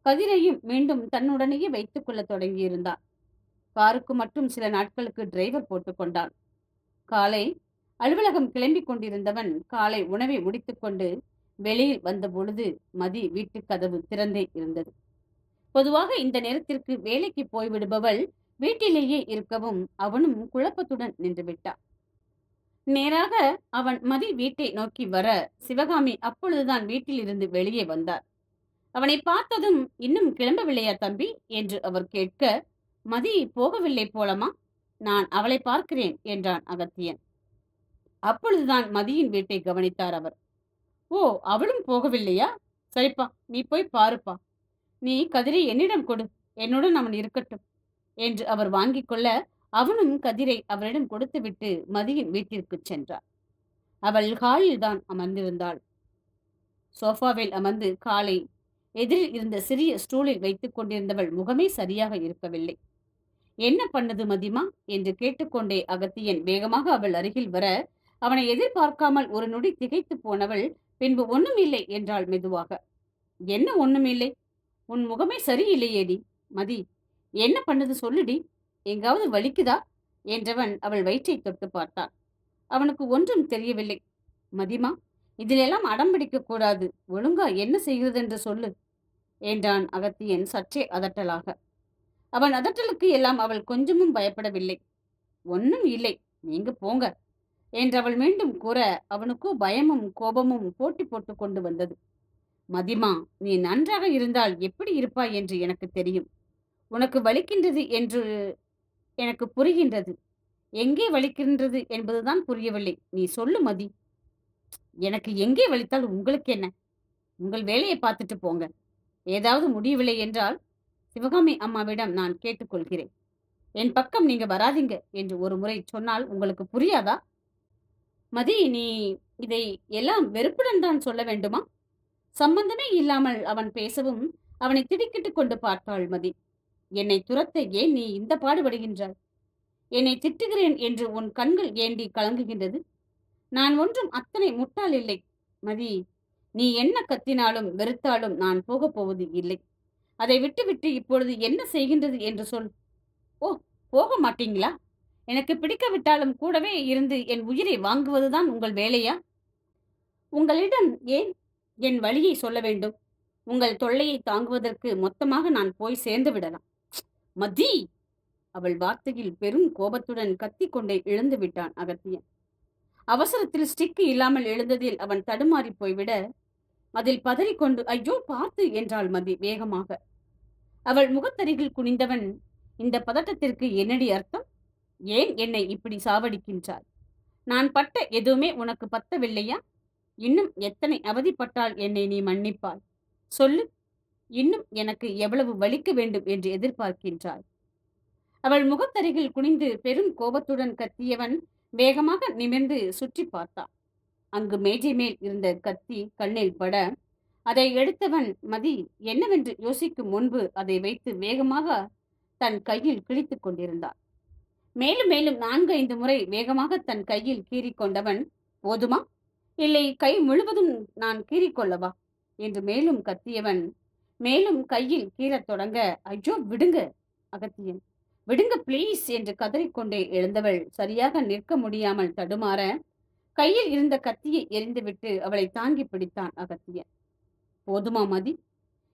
கதிரையும் மீண்டும் தன்னுடனேயே வைத்துக் கொள்ள தொடங்கியிருந்தான். காருக்கு மட்டும் சில நாட்களுக்கு டிரைவர் போட்டுக்கொண்டான். காலை அலுவலகம் கிளம்பி கொண்டிருந்தவன் காலை உணவை முடித்துக்கொண்டு வெளியில் வந்த பொழுது மதி வீட்டு கதவு திறந்தே இருந்தது. பொதுவாக இந்த நேரத்திற்கு வேலைக்கு போய்விடுபவள் வீட்டிலேயே இருக்கவும் அவனும் குழப்பத்துடன் நின்று விட்டான். நேராக அவன் மதி வீட்டை நோக்கி வர சிவகாமி அப்பொழுதுதான் வீட்டில் இருந்து வெளியே வந்தார். அவனை பார்த்ததும், இன்னும் கிளம்பவில்லையா தம்பி என்று அவர் கேட்க, மதி போகவில்லை போலமா? நான் அவளை பார்க்கிறேன் என்றான் அகத்தியன். அப்பொழுதுதான் மதியின் வீட்டை கவனித்தார் அவர். ஓ, அவளும் போகவில்லையா? சரிப்பா, நீ போய் பாருப்பா. நீ கதிரை என்னிடம் கொடு. என்னுடன் அவன் இருக்கட்டும் என்று அவர் வாங்கிக் கொள்ள, அவனும் கதிரை அவரிடம் கொடுத்துவிட்டு மதியின் வீட்டிற்குச் சென்றார். அவள் ஹாலில் தான் அமர்ந்திருந்தாள். சோஃபாவில் அமர்ந்து காலை எதிரில் இருந்த சிறிய ஸ்டூலில் வைத்துக் கொண்டிருந்தவள் முகமே சரியாக இருக்கவில்லை. என்ன பண்ணது மதிமா என்று கேட்டுக்கொண்டே அகத்தியன் வேகமாக அவள் அருகில் வர, அவனை எதிர்பார்க்காமல் ஒரு நொடி திகைத்து போனவள் பின்பு ஒண்ணுமில்லை என்றாள் மெதுவாக. என்ன ஒண்ணுமில்லை? உன் முகமே சரியில்லையேடி. மதி, என்ன பண்ணது சொல்லுடி. எங்காவது வலிக்குதா என்றவன் அவள் வயிற்றை தொட்டு பார்த்தான். அவனுக்கு ஒன்றும் தெரியவில்லை. மதிமா, இதிலெல்லாம் அடம்பிடிக்க கூடாது. ஒழுங்கா என்ன செய்கிறது என்று சொல்லு என்றான் அகத்தியன் சற்றே அதட்டலாக. அவன் அதட்டலுக்கு எல்லாம் அவள் கொஞ்சமும் பயப்படவில்லை. ஒன்னும் இல்லை, நீங்க போங்க என்றவள் மீண்டும் கூற, அவனுக்கோ பயமும் கோபமும் போட்டி போட்டு கொண்டு வந்தது. மதிமா, நீ நன்றாக இருந்தால் எப்படி இருப்பாய் என்று எனக்கு தெரியும். உனக்கு வலிக்கின்றது என்று எனக்கு புரிகின்றது. எங்கே வலிக்கின்றது என்பதுதான் புரியவில்லை. நீ சொல்லு மதி. எனக்கு எங்கே வலித்தால் உங்களுக்கு என்ன? உங்கள் வேலையை பார்த்துட்டு போங்க. ஏதாவது முடியவில்லை என்றால் சிவகாமி அம்மாவிடம் நான் கேட்டுக்கொள்கிறேன். என் பக்கம் நீங்க வராதீங்க என்று ஒரு முறை சொன்னால் உங்களுக்கு புரியாதா? மதி, நீ இதை எல்லாம் வெறுப்புடன் தான் சொல்ல வேண்டுமா? சம்பந்தமே இல்லாமல் அவன் பேசவும் அவனை திடுக்கிட்டுக் கொண்டு பார்த்தாள் மதி. என்னை துரத்த ஏன் நீ இந்த பாடுபடுகின்றாய்? என்னை திட்டுகிறேன் என்று உன் கண்கள் ஏண்டி கலங்குகின்றது? நான் ஒன்றும் அத்தனை முட்டாள் இல்லை. மதி, நீ என்ன கத்தினாலும் வெறுத்தாலும் நான் போகப் போவது இல்லை. அதை விட்டுவிட்டு இப்பொழுது என்ன செய்கின்றது என்று சொல். ஓ, போக மாட்டீங்களா? எனக்கு பிடிக்கவிட்டாலும் கூடவே இருந்து என் உயிரை வாங்குவதுதான் உங்கள் வேலையா? உங்களிடம் ஏன் என் வழியை சொல்ல வேண்டும்? உங்கள் தொல்லையை தாங்குவதற்கு மொத்தமாக நான் போய் சேர்ந்து விடலாம். மதி! அவள் வார்த்தையில் பெரும் கோபத்துடன் கத்திக்கொண்டே எழுந்து விட்டான் அகத்தியன். அவசரத்தில் ஸ்டிக் இல்லாமல் எழுந்ததில் அவன் தடுமாறி போய்விட, அதில் பதறிக்கொண்டு ஐயோ பார்த்து என்றாள் மதி வேகமாக. அவள் முகத்தருகில் குனிந்தவன், இந்த பதட்டத்திற்கு என்னடி அர்த்தம்? ஏன் என்னை இப்படி சாவடிக்கின்றாய்? நான் பட்ட எதுவுமே உனக்கு பத்தவில்லையா? இன்னும் எத்தனை அவதிப்பட்டால் என்னை நீ மன்னிப்பாய்? சொல்லு. இன்னும் எனக்கு எவ்வளவு வலிக்க வேண்டும் என்று எதிர்பார்க்கின்றாய்? அவள் முகத்தருகில் குனிந்து பெரும் கோபத்துடன் கத்தியவன் வேகமாக நிமிர்ந்து சுற்றி பார்த்தான். அங்கு மேஜை மேல் இருந்த கத்தி கண்ணில் பட, அதை எடுத்தவன் மதி என்னவென்று யோசிக்கும் முன்பு அதை வைத்து வேகமாக தன் கையில் கிழித்துக் கொண்டிருந்தான். மேலும் மேலும் 4-5 முறை வேகமாக தன் கையில் கீறிக்கொண்டவன், போதுமா? இல்லை கை முழுவதும் நான் கீறிக்கொள்ளவா என்று மேலும் கத்தியவன் மேலும் கையில் கீறத் தொடங்க, ஐயோ விடுங்க அகத்தியன், விடுங்க ப்ளீஸ் என்று கதறிக்கொண்டே எழுந்தவள் சரியாக நிற்க முடியாமல் தடுமாற, கையில் இருந்த கத்தியை எறிந்துவிட்டு அவளை தாங்கி பிடித்தான் அகத்தியன். போதுமா மதி?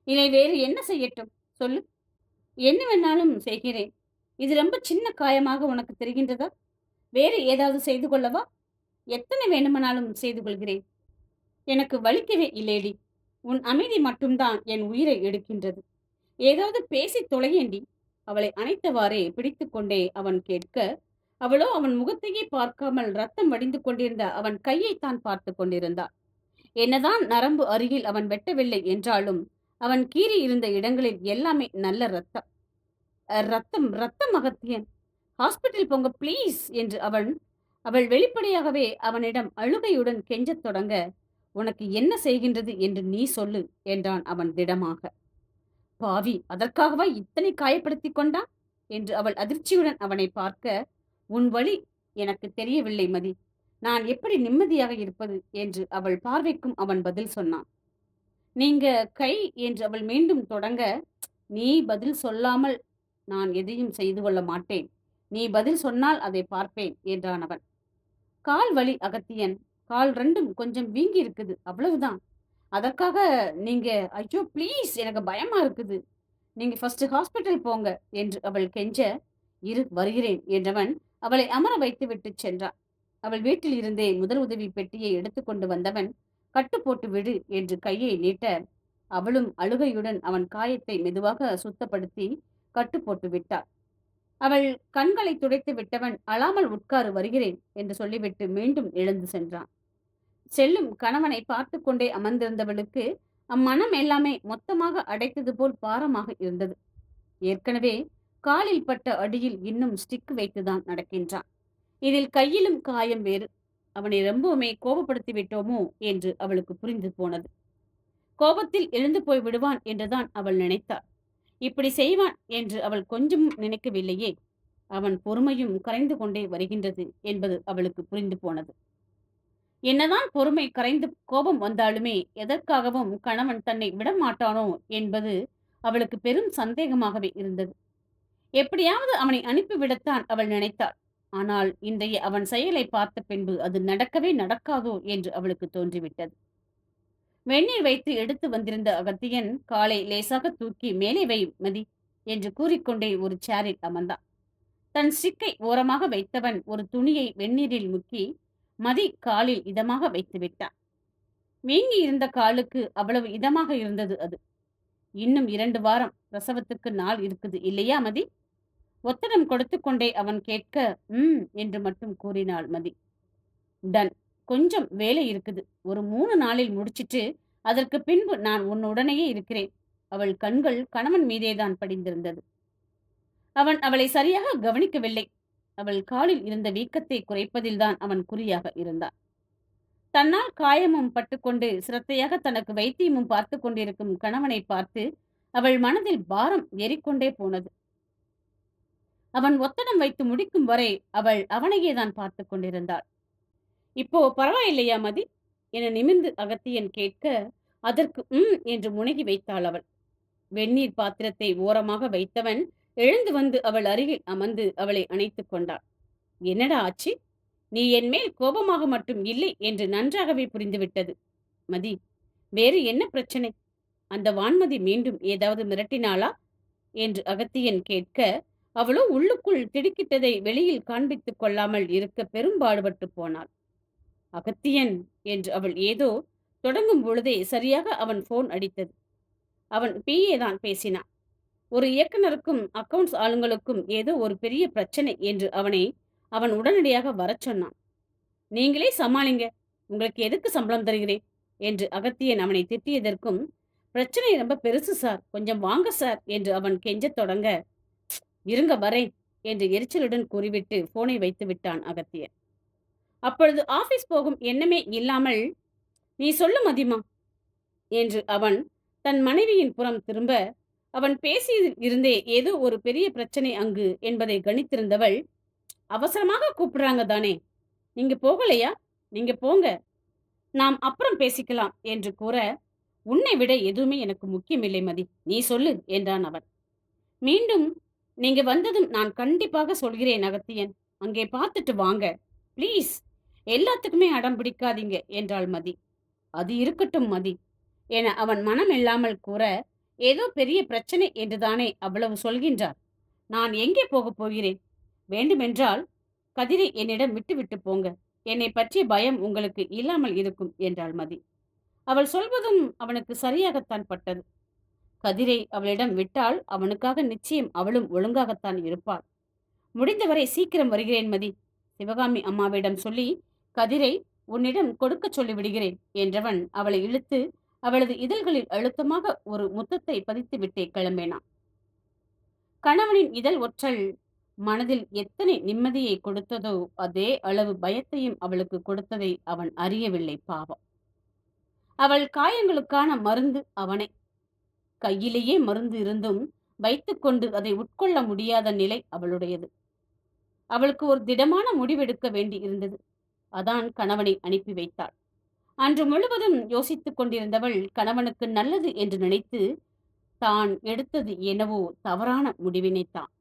இல்லை வேறு என்ன செய்யட்டும் சொல்லு. என்ன வேணாலும் செய்கிறேன். இது ரொம்ப சின்ன காயமாக உனக்கு தெரிகின்றதா? வேறு ஏதாவது செய்து கொள்ளவா? எத்தனை வேண்டுமானாலும் செய்து கொள்கிறேன். எனக்கு வலிக்கவே இல்லேடி. உன் அமைதி மட்டும்தான் என் உயிரை எடுக்கின்றது. ஏதாவது பேசி தொலையேண்டி. அவளை அணைத்தவாறே பிடித்துக்கொண்டே அவன் கேட்க, அவளோ அவன் முகத்தையே பார்க்காமல் ரத்தம் வடிந்து கொண்டிருந்த அவன் கையைத்தான் பார்த்து கொண்டிருந்தாள். என்னதான் நரம்பு அருகில் அவன் வெட்டவில்லை என்றாலும் அவன் கீறி இருந்த இடங்களில் எல்லாமே நல்ல ரத்தம். ரத்தம் ரத்தம் அகத்தியன், ஹாஸ்பிட்டல் போங்க ப்ளீஸ் என்று அவள் வெளிப்படையாகவே அவனிடம் அழுகையுடன் கெஞ்சத் தொடங்க, உனக்கு என்ன செய்கின்றது என்று நீ சொல்லு என்றான் அவன் திடமாக. பாவி, அதற்காகவா இத்தனை காயப்படுத்திக் கொண்டான் என்று அவள் அதிர்ச்சியுடன் அவனை பார்க்க, உன் வழி எனக்கு தெரியவில்லை மதி. நான் எப்படி நிம்மதியாக இருப்பது என்று அவள் பார்வைக்கும் அவன் பதில் சொன்னான். நீங்க கை என்று அவள் மீண்டும் தொடங்க, நீ பதில் சொல்லாமல் நான் எதையும் செய்து கொள்ள மாட்டேன். நீ பதில் சொன்னால் அதை பார்ப்பேன் என்றான் அவன். கால் வலி அகத்தியன், கால் ரெண்டும் கொஞ்சம் வீங்கி இருக்குது, அவ்வளவுதான். அதற்காக நீங்க ஐயோ ப்ளீஸ் எனக்கு பயமா இருக்குது. நீங்க ஃபர்ஸ்ட் ஹாஸ்பிட்டல் போங்க என்று அவள் கெஞ்ச, இரு வருகிறேன் என்றவன் அவளை அமர வைத்து விட்டு சென்றான். அவள் வீட்டில் இருந்தே முதல் உதவி பெட்டியை எடுத்துக்கொண்டு வந்தவன், கட்டு போட்டு விடு என்று கையை நீட்ட, அவளும் அழுகையுடன் அவன் காயத்தை மெதுவாக சுத்தப்படுத்தி கட்டு போட்டு விட்டாள். அவள் கண்களை துடைத்து விட்டவன், அழாமல் உட்காரு வருகிறேன் என்று சொல்லிவிட்டு மீண்டும் எழுந்து சென்றான். செல்லும் கணவனை பார்த்து கொண்டே அமர்ந்திருந்தவளுக்கு அம்மனம் எல்லாமே மொத்தமாக அடைத்தது போல் பாரமாக இருந்தது. ஏற்கனவே காலில் பட்ட அடியில் இன்னும் ஸ்டிக் வைத்துதான் நடக்கின்றான். இதில் கையிலும் காயம் வேறு. அவனை ரொம்பவுமே கோபப்படுத்தி விட்டோமோ என்று அவளுக்கு புரிந்து போனது. கோபத்தில் எழுந்து போய் விடுவான் என்றுதான் அவள் நினைத்தாள். இப்படி செய்வான் என்று அவள் கொஞ்சமும் நினைக்கவில்லையே. அவன் பொறுமையும் கரைந்து கொண்டே வருகின்றது என்பது அவளுக்கு புரிந்து போனது. என்னதான் பொறுமை கரைந்து கோபம் வந்தாலுமே எதற்காகவும் கணவன் தன்னை விடமாட்டானோ என்பது அவளுக்கு பெரும் சந்தேகமாகவே இருந்தது. எப்படியாவது அவனை அனுப்பிவிடத்தான் அவள் நினைத்தாள். ஆனால் இன்றைய அவன் செயலை பார்த்த பின்பு அது நடக்கவே நடக்காதோ என்று அவளுக்கு தோன்றிவிட்டது. வெந்நீர் வைத்து எடுத்து வந்திருந்த அகத்தியன் காலை லேசாக தூக்கி மேலே வை மதி என்று கூறிக்கொண்டே ஒரு சேரில் அமர்ந்தான். தன் ஸ்டிக்கை ஓரமாக வைத்தவன் ஒரு துணியை வெந்நீரில் முக்கி மதி காலில் இதமாக வைத்து விட்டான். வீங்கி இருந்த காலுக்கு அவ்வளவு இதமாக இருந்தது அது. இன்னும் 2 வாரம் பிரசவத்துக்கு நாள் இருக்குது இல்லையா மதி? ஒத்தடம் கொடுத்து கொண்டே அவன் கேட்க என்று மட்டும் கூறினாள் மதி. டன். கொஞ்சம் வேலை இருக்குது. ஒரு 3 நாளில் முடிச்சிட்டு அதற்கு பின்பு நான் உன்னுடனேயே இருக்கிறேன். அவள் கண்கள் கணவன் மீதேதான் படிந்திருந்தது. அவன் அவளை சரியாக கவனிக்கவில்லை. அவள் காலில் இருந்த வீக்கத்தை குறைப்பதில்தான் அவன் குறியாக இருந்தான். தன்னால் காயமும் பட்டுக்கொண்டு சிரத்தையாக தனக்கு வைத்தியமும் பார்த்து கொண்டிருக்கும் கணவனை பார்த்து அவள் மனதில் பாரம் ஏறிக்கொண்டே போனது. அவன் ஒத்தடம் வைத்து முடிக்கும் வரை அவள் அவனையே தான் பார்த்து கொண்டிருந்தாள். இப்போ பரவாயில்லையா மதி என நிமிர்ந்து அகத்தியன் கேட்க அதற்கு என்று முனகி வைத்தாள் அவள். வெந்நீர் பாத்திரத்தை ஓரமாக வைத்தவன் எழுந்து வந்து அவள் அருகில் அமர்ந்து அவளை அணைத்துக் கொண்டாள். என்னடா ஆச்சு? நீ என் மேல் கோபமாக மட்டும் இல்லை என்று நன்றாகவே புரிந்துவிட்டது மதி. வேறு என்ன பிரச்சனை? அந்த வான்மதி மீண்டும் ஏதாவது மிரட்டினாளா என்று அகத்தியன் கேட்க அவளோ உள்ளுக்குள் திடுக்கிட்டதை வெளியில் காண்பித்துக் கொள்ளாமல் இருக்க பெரும்பாடுபட்டு போனாள். அகத்தியன் என்று அவள் ஏதோ தொடங்கும் பொழுதே சரியாக அவன் போன் அடித்தது. அவன் பிஏ தான் பேசினான். ஒரு இயக்குனருக்கும் அக்கவுண்ட்ஸ் ஆளுங்களுக்கும் ஏதோ ஒரு பெரிய பிரச்சனை என்று அவன் உடனடியாக வரச் சொன்னான். நீங்களே சமாளிங்க, உங்களுக்கு எதுக்கு சம்பளம் தருகிறேன் என்று அகத்தியன் அவனை திட்டியதற்கும், பிரச்சனை ரொம்ப பெருசு சார், கொஞ்சம் வாங்க சார் என்று அவன் கெஞ்சத் தொடங்க, இருங்க வரேன் என்று எரிச்சலுடன் கூறிவிட்டு போனை வைத்து விட்டான் அகத்தியன். அப்பொழுது ஆபீஸ் போகும் எண்ணமே இல்லாமல், நீ சொல்லு மதிமா என்று அவன் தன் மனைவியின் புறம் திரும்ப, அவன் பேசியதில் இருந்தே ஏதோ ஒரு பெரிய பிரச்சனை அங்கு என்பதை கணித்திருந்தவள், அவசரமாக கூப்பிடுறாங்க தானே, நீங்க போகலையா? நீங்க போங்க, நாம் அப்புறம் பேசிக்கலாம் என்று கூற, உன்னை விட எதுவுமே எனக்கு முக்கியமில்லை மதி, நீ சொல்லு என்றான் அவன். மீண்டும், நீங்க வந்ததும் நான் கண்டிப்பாக சொல்கிறேன் அகத்தியன், அங்கே பார்த்துட்டு வாங்க ப்ளீஸ், எல்லாத்துக்குமே அடம் பிடிக்காதீங்க என்றாள் மதி. அது இருக்கட்டும் மதி என அவன் மனம் இல்லாமல் கூற, ஏதோ பெரிய பிரச்சனை என்றுதானே அவ்வளவு சொல்கின்றார், நான் எங்கே போகப் போகிறேன்? வேண்டுமென்றால் கதிரை என்னிடம் விட்டு போங்க, என்னை பற்றிய பயம் உங்களுக்கு இல்லாமல் இருக்கும் என்றாள் மதி. அவள் சொல்வதும் அவனுக்கு சரியாகத்தான் பட்டது. கதிரை அவளிடம் விட்டால் அவனுக்காக நிச்சயம் அவளும் ஒழுங்காகத்தான் இருப்பாள். முடிந்தவரை சீக்கிரம் வருகிறேன் மதி, சிவகாமி அம்மாவிடம் சொல்லி கதிரை உன்னிடம் கொடுக்க சொல்லி விடுகிறேன் என்றவன் அவளை இழுத்து அவளது இதழ்களில் அழுத்தமாக ஒரு முத்தத்தை பதித்து விட்டே கிளம்பினான். கணவனின் இதழ் ஒற்றல் மனதில் எத்தனை நிம்மதியை கொடுத்ததோ அதே அளவு பயத்தையும் அவளுக்கு கொடுத்ததை அவன் அறியவில்லை பாவம். அவள் காயங்களுக்கான மருந்து அவனை, கையிலேயே மருந்து இருந்தும் வைத்துக்கொண்டு அதை உட்கொள்ள முடியாத நிலை அவளுடையது. அவளுக்கு ஒரு திடமான முடிவெடுக்க வேண்டி இருந்தது. அதான் கணவனை அனுப்பி வைத்தாள். அன்று முழுவதும் யோசித்துக் கொண்டிருந்தவள் கணவனுக்கு நல்லது என்று நினைத்து தான் எடுத்தது என்னவோ தவறான முடிவினைத்தான்.